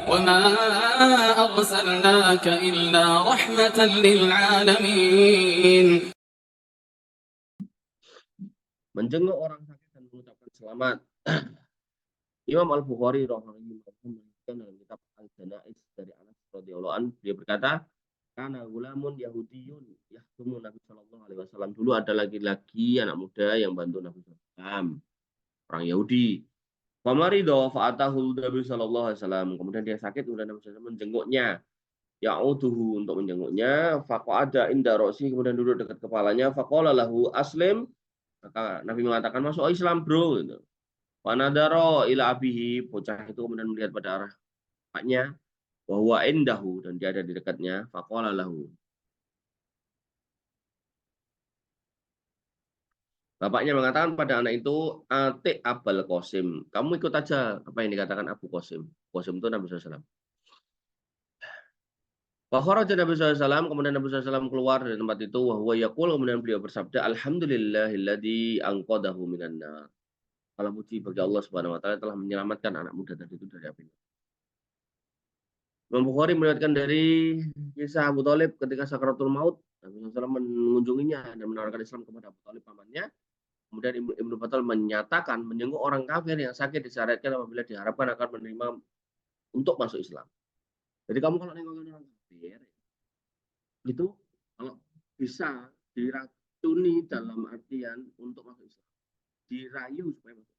وما أرسلناك إلا رحمة للعالمين. Menjenguk orang sakit dan mengucapkan selamat. Imam Al-Bukhari menyebutkan dalam kitab Al-Janaiz dari Anas radhiyallahu anhu, dia berkata, karena gulamun Yahudiyun yahkumu Nabi Shallallahu Alaihi Wasallam, dulu ada laki-laki anak muda yang bantu Nabi SAW, orang Yahudi. Famarido fa'atahu Nabi Shallallahu Alaihi Wasallam, kemudian dia sakit, kemudian Nabi SAW menjenguknya, ya'uduhu untuk menjenguknya, faqa'ada inda rosi, kemudian duduk dekat kepalanya, faqala lahu aslim, maka Nabi mengatakan masuk Islam bro, gitu. Wanadaro ila abihi, bocah itu kemudian melihat pada arah bapaknya, bahwa indahu, dan dia ada di dekatnya, faqala lahu. Bapaknya mengatakan pada anak itu, ati abal Qasim, kamu ikut aja apa yang dikatakan Abu Qasim. Qasim itu Nabi SAW. Fakharaja Nabi SAW, kemudian Nabi SAW keluar dari tempat itu, wa huwa yaqul, kemudian beliau bersabda, alhamdulillahilladzi anqadahu minan nar. Kalau puji bagi Allah Subhanahu wa taala telah menyelamatkan anak muda tadi itu dari api. Imam Bukhari meriwayatkan dari kisah Abu Thalib ketika sakaratul maut, Nabi SAW mengunjunginya dan menawarkan Islam kepada Abu Thalib pamannya. Kemudian Ibnu Battal menyatakan menjenguk orang kafir yang sakit disyaratkan apabila diharapkan akan menerima untuk masuk Islam. Jadi kamu kalau nengokin orang kafir itu kalau bisa diracuni dalam artian untuk masuk Islam, dirayu supaya masuk.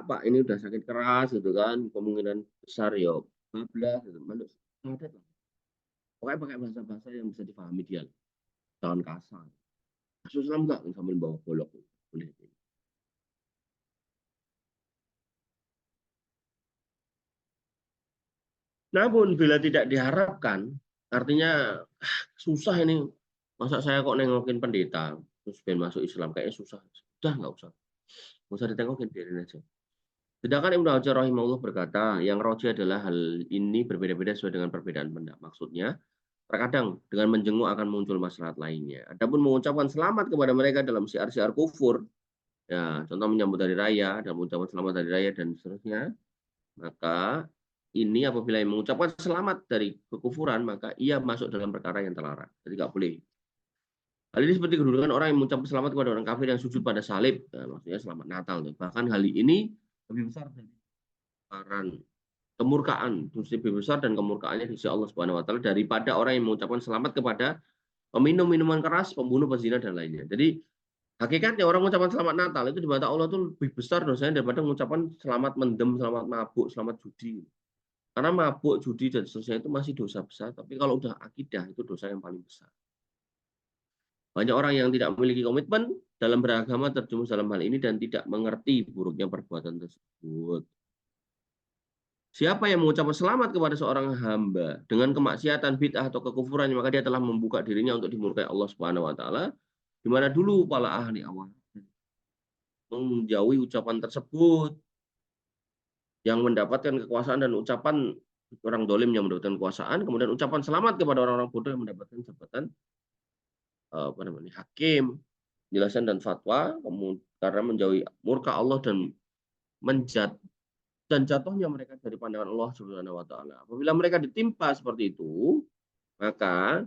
Pak, ini udah sakit keras gitu kan, kemungkinan besar ya 15 gitu. Ada lah. Pokoknya pakai bahasa-bahasa yang bisa dipahami dia. Jangan kasar. Masuk Islam enggak sambil bawa golok. Boleh. Namun bila tidak diharapkan, artinya susah ini. Masa saya kok nengokin pendeta terus pengen masuk Islam, kayaknya susah. Sudah nggak usah. Nggak usah ditengokin, biarin aja. Sedangkan Ibnu Hajar rahimahullah berkata, yang roji adalah hal ini berbeda-beda sesuai dengan perbedaan pendapat. Maksudnya, terkadang dengan menjenguk akan muncul maslahat lainnya. Adapun mengucapkan selamat kepada mereka dalam syiar-syiar kufur, ya, contoh menyambut hari raya dan mengucapkan selamat hari raya dan seterusnya, maka ini apabila yang mengucapkan selamat dari kekufuran, maka ia masuk dalam perkara yang terlarang. Jadi nggak boleh. Hal ini seperti kedudukan orang yang mengucapkan selamat kepada orang kafir yang sujud pada salib, nah, maksudnya selamat Natal. Bahkan hal ini lebih besar dari kemurkaan, lebih besar dan kemurkaannya di sisi Allah Subhanahu wa taala daripada orang yang mengucapkan selamat kepada peminum minuman keras, pembunuh, pezina dan lainnya. Jadi hakikatnya orang mengucapkan selamat Natal itu di mata Allah itu lebih besar dosanya daripada mengucapkan selamat mendem, selamat mabuk, selamat judi. Karena mabuk, judi dan seterusnya itu masih dosa besar, tapi kalau udah akidah itu dosa yang paling besar. Banyak orang yang tidak memiliki komitmen dalam beragama terjumus dalam hal ini dan tidak mengerti buruknya perbuatan tersebut. Siapa yang mengucapkan selamat kepada seorang hamba dengan kemaksiatan, bid'ah atau kekufuran, maka dia telah membuka dirinya untuk dimurkai Allah Subhanahu wa taala, di mana dulu para ahli awal menjauhi ucapan tersebut yang mendapatkan kekuasaan dan ucapan orang dolim yang mendapatkan kekuasaan, kemudian ucapan selamat kepada orang-orang bodoh yang mendapatkan jabatan hakim, penjelasan dan fatwa, karena menjauhi murka Allah dan jatuhnya mereka dari pandangan Allah Subhanahu wa taala. Apabila mereka ditimpa seperti itu, maka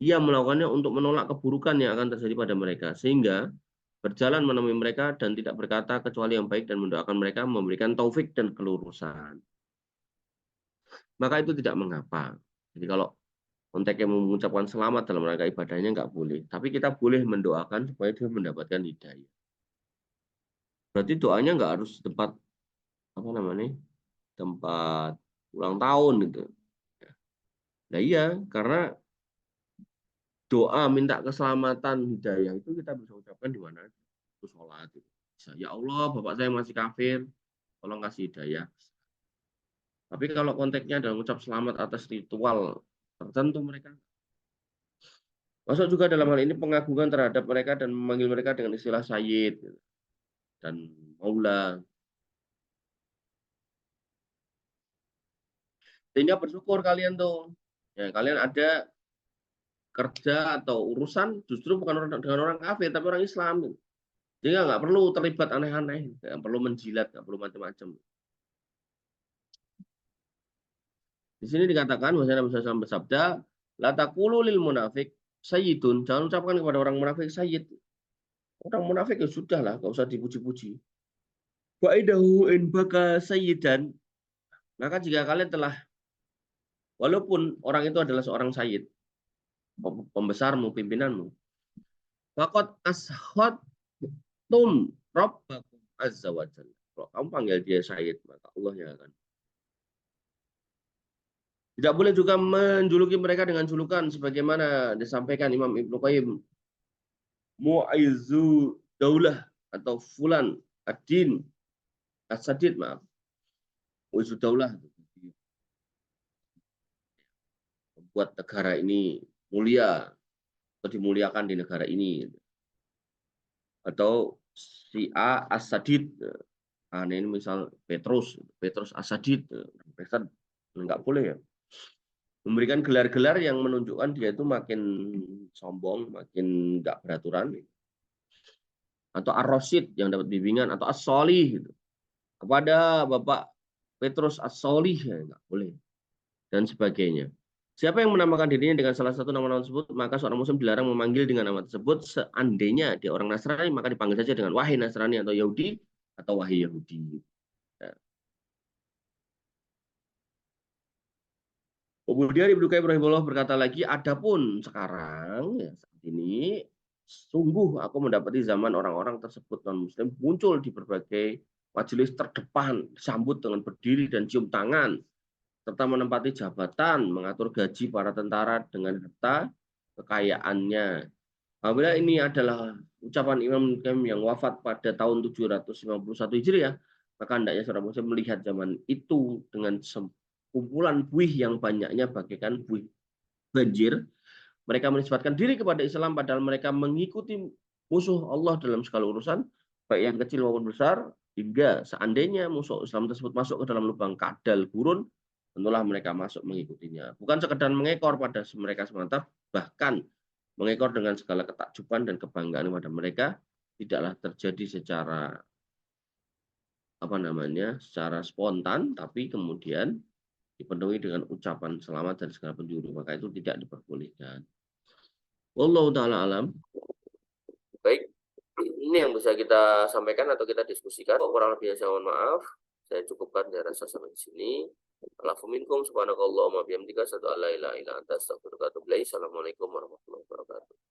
ia melakukannya untuk menolak keburukan yang akan terjadi pada mereka, sehingga berjalan menemui mereka dan tidak berkata kecuali yang baik dan mendoakan mereka memberikan taufik dan kelurusan. Maka itu tidak mengapa. Jadi kalau konteksnya mengucapkan selamat dalam rangka ibadahnya nggak boleh, tapi kita boleh mendoakan supaya dia mendapatkan hidayah. Berarti doanya nggak harus tempat tempat ulang tahun gitu. Nah iya, karena doa minta keselamatan hidayah itu kita bisa ucapkan di mana? Itu sholat. Ya Allah, bapak saya masih kafir, tolong kasih hidayah. Tapi kalau konteksnya dalam ucap selamat atas ritual tertentu mereka. Masuk juga dalam hal ini pengagungan terhadap mereka dan memanggil mereka dengan istilah sayyid dan maula. Sehingga bersyukur kalian tuh. Ya, kalian ada kerja atau urusan justru bukan dengan orang kafir, tapi orang Islam. Jadi nggak perlu terlibat aneh-aneh, nggak perlu menjilat, nggak perlu macam-macam. Di sini dikatakan bahwa Nabi SAW bersabda, la taqulu lil munafik sayyidun, jangan ucapkan kepada orang munafik sayyid. Orang munafik ya sudah lah, enggak usah dipuji-puji. Wa idahu in baka sayyidan, maka jika kalian telah, walaupun orang itu adalah seorang sayyid, pembesarmu, pimpinanmu, faqad ashadtum rabbakum azza wa jalla. Kalau kamu panggil dia sayyid, maka Allah yang akan. Tidak boleh juga menjuluki mereka dengan julukan sebagaimana disampaikan Imam Ibnu Qayyim, Mu'izzu Daulah atau Fulan Ad-Din As-Sadid, maaf. Mu'izzu Daulah, membuat negara ini mulia atau dimuliakan di negara ini. Atau si A As-Sadid, ini misal Petrus As-Sadid, enggak boleh ya. Memberikan gelar-gelar yang menunjukkan dia itu makin sombong, makin enggak beraturan. Atau Ar-Rasyid yang dapat bimbingan, atau As-Solih gitu. Kepada Bapak Petrus As-Solih ya enggak boleh, dan sebagainya. Siapa yang menamakan dirinya dengan salah satu nama-nama tersebut, maka seorang muslim dilarang memanggil dengan nama tersebut. Seandainya dia orang Nasrani, maka dipanggil saja dengan wahai Nasrani atau Yahudi atau wahai Yahudi. Ya. Kemudian Ibnu Qayyim rahimahullah berkata lagi, adapun sekarang ya, saat ini sungguh aku mendapati zaman orang-orang tersebut non-muslim muncul di berbagai majelis terdepan, disambut dengan berdiri dan cium tangan, serta menempati jabatan, mengatur gaji para tentara dengan harta kekayaannya. Apabila ini adalah ucapan Imam Qayyim yang wafat pada tahun 751 Hijriah, maka hendaknya seorang muslim melihat zaman itu dengan kumpulan buih yang banyaknya bagaikan buih banjir. Mereka menisbatkan diri kepada Islam padahal mereka mengikuti musuh Allah dalam segala urusan, baik yang kecil maupun besar, hingga seandainya musuh Islam tersebut masuk ke dalam lubang kadal gurun, tentulah mereka masuk mengikutinya. Bukan sekedar mengekor pada mereka semata, bahkan mengekor dengan segala ketakjuban dan kebanggaan pada mereka, tidaklah terjadi secara secara spontan, tapi kemudian dipenuhi dengan ucapan selamat dari segala penjuru, maka itu tidak diperbolehkan. Wallahu ta'ala alam. Baik, ini yang bisa kita sampaikan atau kita diskusikan. Kurang lebih saya mohon maaf. Saya cukupkan dari rasa sampai di sini. Alafuminkum subhanakallahumma bihamdika asyhadu an la ilaha illa anta astaghfiruka wa atubu ilaik. Assalamualaikum warahmatullahi wabarakatuh.